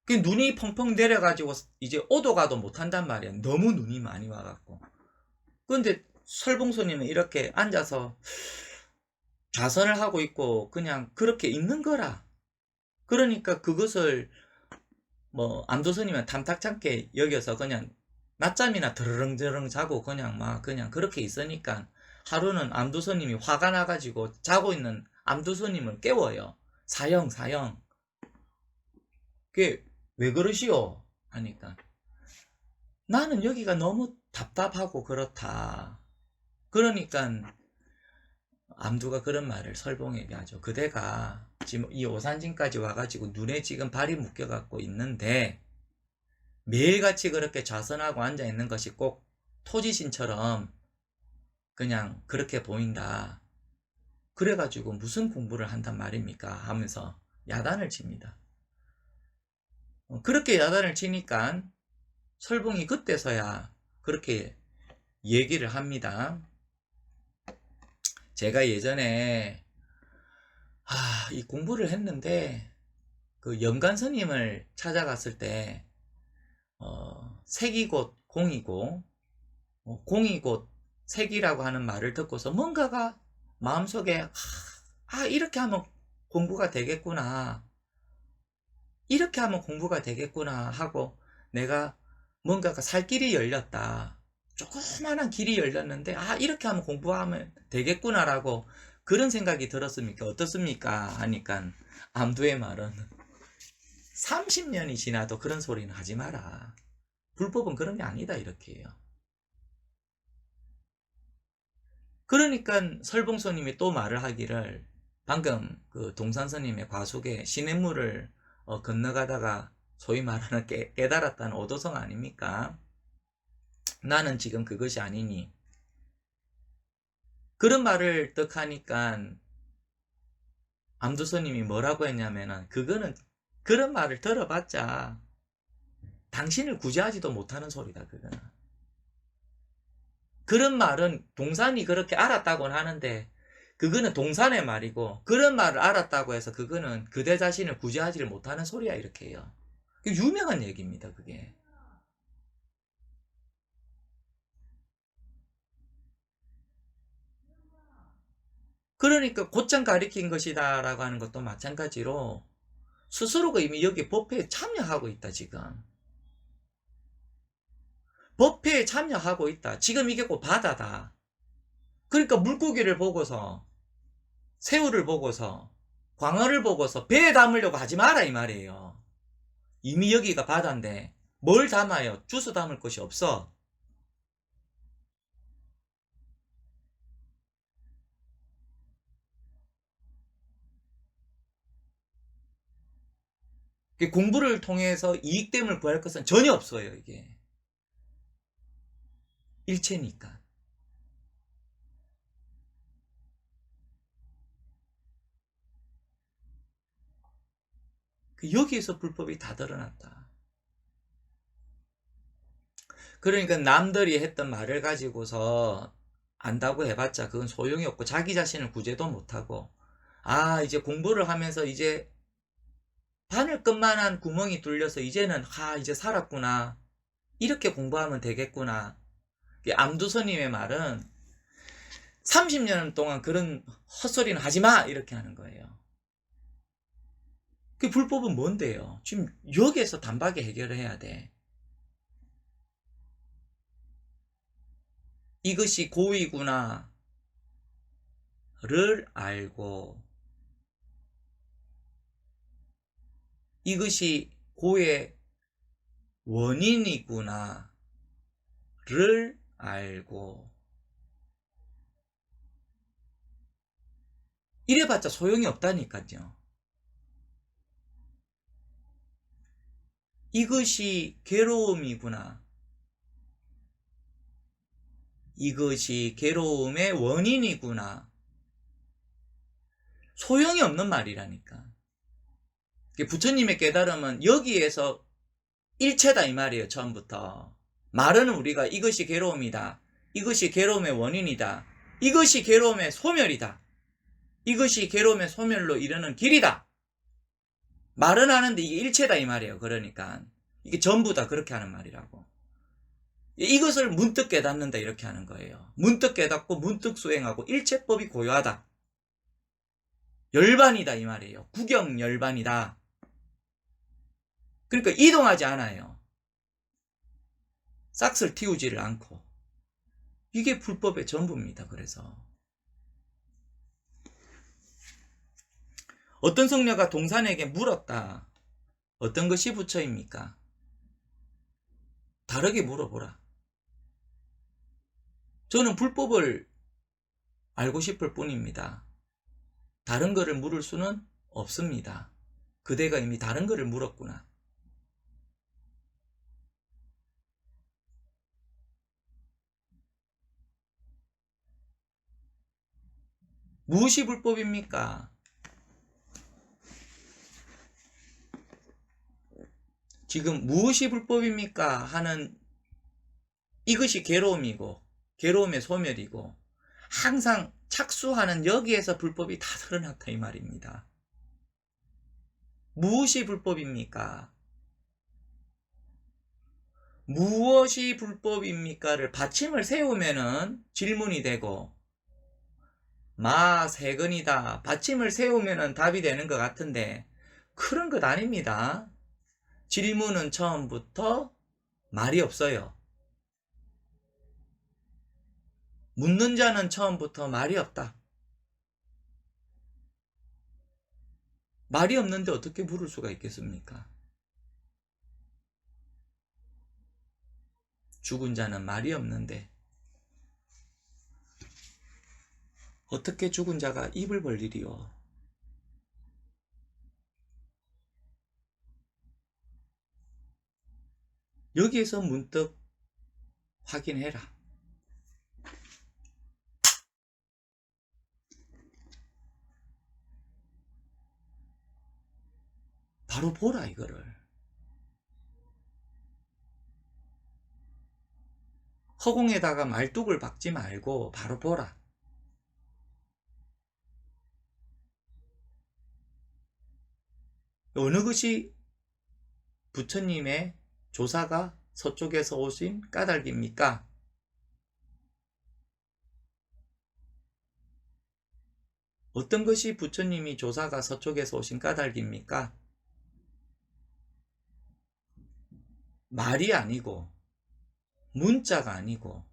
그 눈이 펑펑 내려가지고 이제 오도 가도 못한단 말이야. 너무 눈이 많이 와갖고. 근데 설봉스님은 이렇게 앉아서 좌선을 하고 있고 그냥 그렇게 있는 거라. 그러니까 그것을 뭐 암도스님은 탐탁찮게 여겨서 그냥 낮잠이나 드르렁드르렁 자고 그냥 막 그냥 그렇게 있으니까 하루는 암도스님이 화가 나가지고 자고 있는 암도스님을 깨워요. 사형. 그게 왜 그러시오? 하니까 나는 여기가 너무 답답하고 그렇다. 그러니까 암두가 그런 말을 설봉에게 하죠. 그대가 지금 이 오산진까지 와가지고 눈에 지금 발이 묶여갖고 있는데 매일같이 그렇게 좌선하고 앉아있는 것이 꼭 토지신처럼 그냥 그렇게 보인다. 그래가지고 무슨 공부를 한단 말입니까? 하면서 야단을 칩니다. 그렇게 야단을 치니까 설봉이 그때서야 그렇게 얘기를 합니다. 제가 예전에 이 공부를 했는데 그 영간스님을 찾아갔을 때 색이 곧 공이고 공이 곧 색이라고 하는 말을 듣고서 뭔가가 마음속에 이렇게 하면 공부가 되겠구나, 이렇게 하면 공부가 되겠구나 하고 내가 뭔가가 살 길이 열렸다. 조그마한 길이 열렸는데 이렇게 하면 공부하면 되겠구나라고 그런 생각이 들었습니까? 어떻습니까? 하니까 암두의 말은 30년이 지나도 그런 소리는 하지 마라. 불법은 그런 게 아니다 이렇게 해요. 그러니까 설봉스님이 또 말을 하기를, 방금 그 동산스님의 과속에 시냇물을 건너가다가 소위 말하는 깨달았다는 오도성 아닙니까? 나는 지금 그것이 아니니. 그런 말을 떡 하니까 암두스님이 뭐라고 했냐면은, 그거는 그런 말을 들어봤자 당신을 구제하지도 못하는 소리다 그거는. 그런 말은 동산이 그렇게 알았다고는 하는데 그거는 동산의 말이고, 그런 말을 알았다고 해서 그거는 그대 자신을 구제하지를 못하는 소리야 이렇게 해요. 유명한 얘기입니다 그게. 그러니까 곧장 가리킨 것이다 라고 하는 것도 마찬가지로 스스로가 이미 여기 법회에 참여하고 있다. 지금 법회에 참여하고 있다. 지금 이게 곧 바다다. 그러니까 물고기를 보고서, 새우를 보고서, 광어를 보고서 배에 담으려고 하지 마라 이 말이에요. 이미 여기가 바다인데 뭘 담아요? 주워 담을 것이 없어. 공부를 통해서 이익됨을 구할 것은 전혀 없어요. 이게 일체니까. 여기에서 불법이 다 드러났다. 그러니까 남들이 했던 말을 가지고서 안다고 해봤자 그건 소용이 없고, 자기 자신을 구제도 못하고, 이제 공부를 하면서 이제 바늘끝만한 구멍이 뚫려서 이제는 이제 살았구나, 이렇게 공부하면 되겠구나. 암두스님의 말은 30년 동안 그런 헛소리는 하지마 이렇게 하는 거예요. 그 불법은 뭔데요? 지금 여기에서 단박에 해결을 해야 돼. 이것이 고의구나를 알고, 이것이 고의 원인이구나를 알고, 이래봤자 소용이 없다니까요. 이것이 괴로움이구나. 이것이 괴로움의 원인이구나. 소용이 없는 말이라니까. 부처님의 깨달음은 여기에서 일체다 이 말이에요. 처음부터. 말은 우리가 이것이 괴로움이다. 이것이 괴로움의 원인이다. 이것이 괴로움의 소멸이다. 이것이 괴로움의 소멸로 이르는 길이다. 말은 하는데 이게 일체다 이 말이에요. 그러니까 이게 전부다 그렇게 하는 말이라고. 이것을 문득 깨닫는다 이렇게 하는 거예요. 문득 깨닫고 문득 수행하고 일체법이 고요하다. 열반이다 이 말이에요. 구경 열반이다. 그러니까 이동하지 않아요. 싹을 틔우지를 않고. 이게 불법의 전부입니다. 그래서 어떤 성녀가 동산에게 물었다. 어떤 것이 부처입니까? 다르게 물어보라. 저는 불법을 알고 싶을 뿐입니다. 다른 거를 물을 수는 없습니다. 그대가 이미 다른 거를 물었구나. 무엇이 불법입니까? 지금 무엇이 불법입니까? 하는 이것이 괴로움이고 괴로움의 소멸이고 항상 착수하는 여기에서 불법이 다 드러났다 이 말입니다. 무엇이 불법입니까? 무엇이 불법입니까를 받침을 세우면은 질문이 되고 마세근이다 받침을 세우면은 답이 되는 것 같은데 그런 것 아닙니다. 질문은 처음부터 말이 없어요. 묻는 자는 처음부터 말이 없다. 말이 없는데 어떻게 물을 수가 있겠습니까? 죽은 자는 말이 없는데 어떻게 죽은 자가 입을 벌 일이요? 여기에서 문득 확인해라. 바로 보라 이거를. 허공에다가 말뚝을 박지 말고 바로 보라. 어느 것이 부처님의 조사가 서쪽에서 오신 까닭입니까? 어떤 것이 부처님이 조사가 서쪽에서 오신 까닭입니까? 말이 아니고 문자가 아니고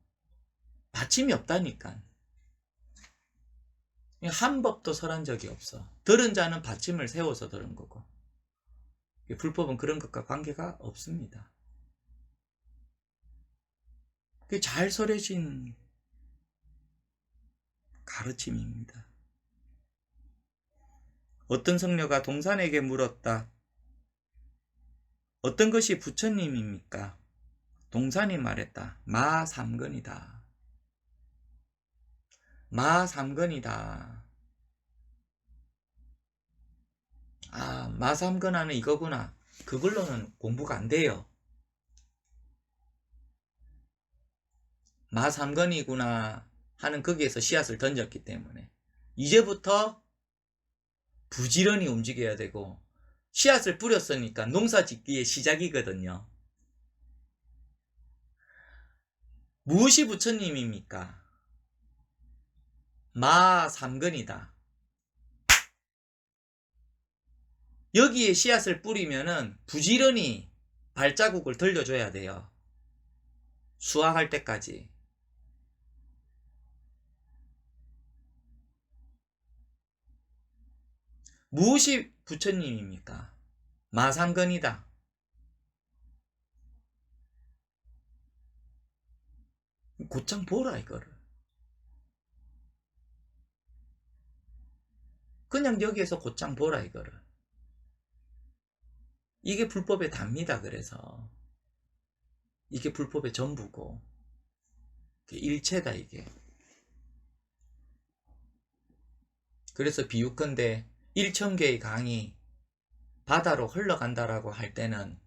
받침이 없다니까. 한 법도 설한 적이 없어. 들은 자는 받침을 세워서 들은 거고 불법은 그런 것과 관계가 없습니다. 그게 잘 설해진 가르침입니다. 어떤 성녀가 동산에게 물었다. 어떤 것이 부처님입니까? 동산이 말했다. 마삼건이다. 마삼건이다. 아, 마삼건하는 이거구나. 그걸로는 공부가 안 돼요. 마삼건이구나 하는 거기에서 씨앗을 던졌기 때문에 이제부터 부지런히 움직여야 되고 씨앗을 뿌렸으니까 농사 짓기의 시작이거든요. 무엇이 부처님입니까? 마삼건이다. 여기에 씨앗을 뿌리면은 부지런히 발자국을 들려줘야 돼요. 수확할 때까지. 무엇이 부처님입니까? 마삼건이다. 곧장 보라 이거를. 그냥 여기에서 곧장 보라 이거를. 이게 불법의 답니다. 그래서 이게 불법의 전부고 일체다 이게. 그래서 비유컨대 1,000개의 강이 바다로 흘러간다라고 할 때는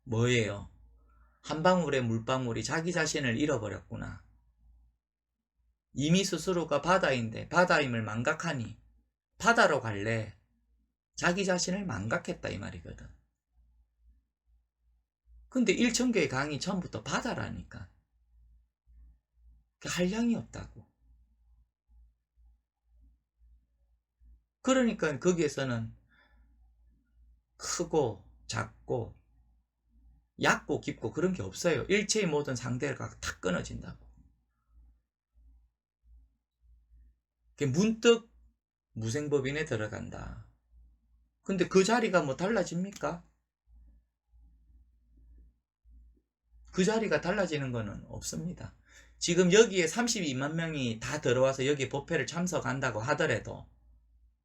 뭐예요? 한 방울의 물방울이 자기 자신을 잃어버렸구나. 이미 스스로가 바다인데 바다임을 망각하니 바다로 갈래. 자기 자신을 망각했다 이 말이거든. 근데 1,000개의 강이 처음부터 바다라니까. 한량이 없다고. 그러니까 거기에서는 크고 작고 얕고 깊고 그런 게 없어요. 일체의 모든 상대가 탁 끊어진다고. 문득 무생법인에 들어간다. 근데 그 자리가 뭐 달라집니까? 그 자리가 달라지는 거는 없습니다. 지금 여기에 32만 명이 다 들어와서 여기 법회를 참석한다고 하더라도,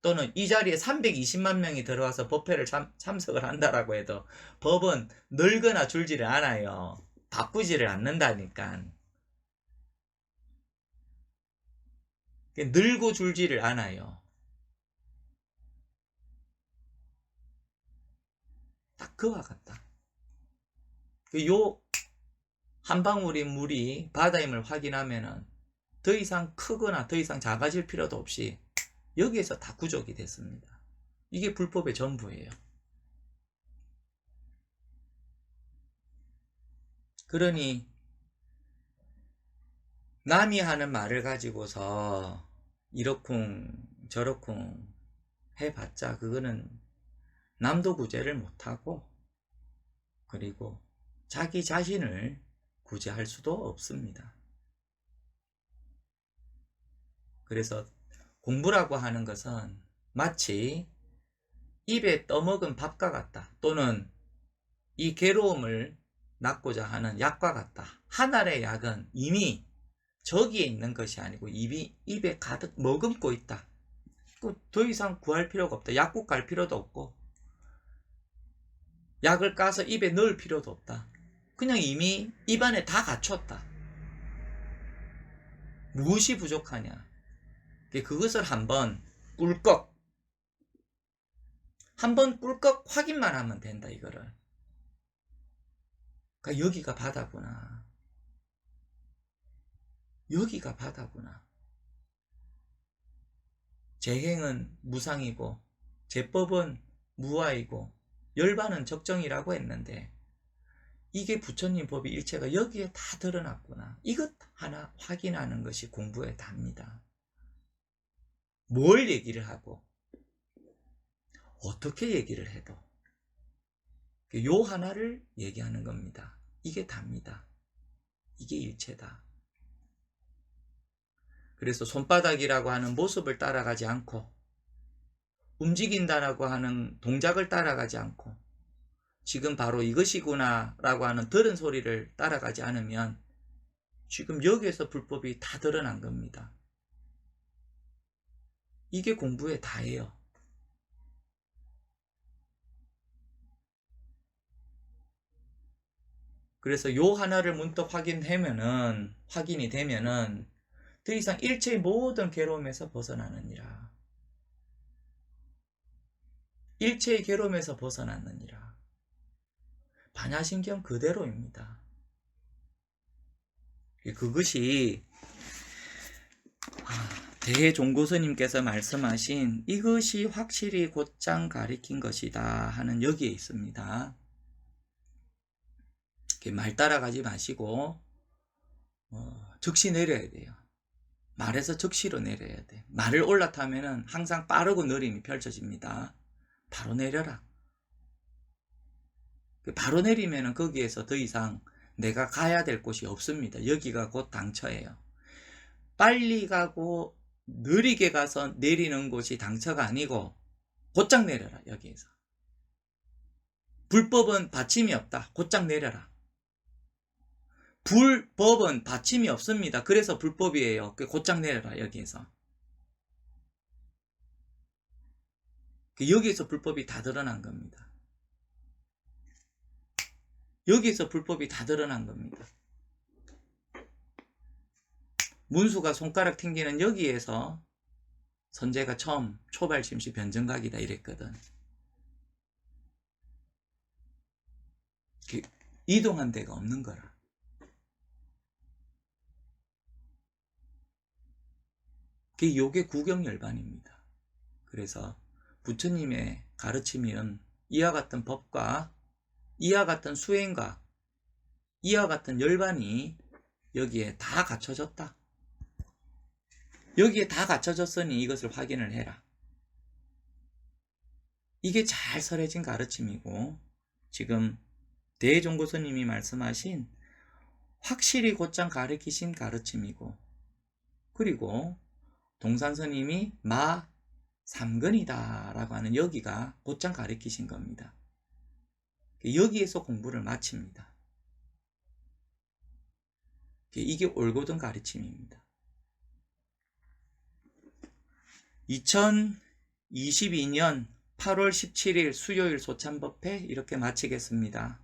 또는 이 자리에 320만 명이 들어와서 법회를 참석을 한다라고 해도 법은 늘거나 줄지를 않아요. 바꾸지를 않는다니까. 늘고 줄지를 않아요. 딱 그와 같다. 요 한 방울의 물이 바다임을 확인하면은 더 이상 크거나 더 이상 작아질 필요도 없이 여기에서 다 구족이 됐습니다. 이게 불법의 전부예요. 그러니 남이 하는 말을 가지고서 이러쿵 저러쿵 해봤자 그거는 남도 구제를 못하고, 그리고 자기 자신을 구제할 수도 없습니다. 그래서 공부라고 하는 것은 마치 입에 떠먹은 밥과 같다. 또는 이 괴로움을 낫고자 하는 약과 같다. 한 알의 약은 이미 저기에 있는 것이 아니고 입에 가득 머금고 있다. 더 이상 구할 필요가 없다. 약국 갈 필요도 없고 약을 까서 입에 넣을 필요도 없다. 그냥 이미 입안에 다 갖췄다. 무엇이 부족하냐? 그것을 한번 꿀꺽 확인만 하면 된다 이거를. 그러니까 여기가 바다구나. 여기가 바다구나. 재행은 무상이고 제법은 무아이고 열반은 적정이라고 했는데, 이게 부처님 법이 일체가 여기에 다 드러났구나. 이것 하나 확인하는 것이 공부의 답니다. 뭘 얘기를 하고 어떻게 얘기를 해도 요 하나를 얘기하는 겁니다. 이게 답니다. 이게 일체다. 그래서 손바닥이라고 하는 모습을 따라가지 않고, 움직인다라고 하는 동작을 따라가지 않고, 지금 바로 이것이구나 라고 하는 들은 소리를 따라가지 않으면 지금 여기에서 불법이 다 드러난 겁니다. 이게 공부의 다예요. 그래서 요 하나를 문득 확인이 되면은 더 이상 일체의 모든 괴로움에서 벗어나느니라. 일체의 괴로움에서 벗어났느니라. 반야신경 그대로입니다. 그것이 대종고스님께서 말씀하신 이것이 확실히 곧장 가리킨 것이다 하는 여기에 있습니다. 말 따라가지 마시고 즉시 내려야 돼요. 말에서 즉시로 내려야 돼. 말을 올라타면은 항상 빠르고 느림이 펼쳐집니다. 바로 내려라. 바로 내리면은 거기에서 더 이상 내가 가야 될 곳이 없습니다. 여기가 곧 당처예요. 빨리 가고 느리게 가서 내리는 곳이 당처가 아니고 곧장 내려라. 여기에서 불법은 받침이 없다. 곧장 내려라. 불법은 받침이 없습니다. 그래서 불법이에요. 곧장 내려라. 여기에서 여기에서 불법이 다 드러난 겁니다. 여기에서 불법이 다 드러난 겁니다. 문수가 손가락 튕기는 여기에서 선제가 처음 초발심시 변정각이다 이랬거든. 이동한 데가 없는 거라. 요게 구경열반입니다. 그래서 부처님의 가르침은 이와 같은 법과 이와 같은 수행과 이와 같은 열반이 여기에 다 갖춰졌다. 여기에 다 갖춰졌으니 이것을 확인을 해라. 이게 잘 설해진 가르침이고 지금 대종고스님이 말씀하신 확실히 곧장 가르치신 가르침이고 그리고 동산스님이 마 3근이다 라고 하는 여기가 곧장 가르치신 겁니다. 여기에서 공부를 마칩니다. 이게 올곧은 가르침입니다. 2022년 8월 17일 수요일 소참법회 이렇게 마치겠습니다.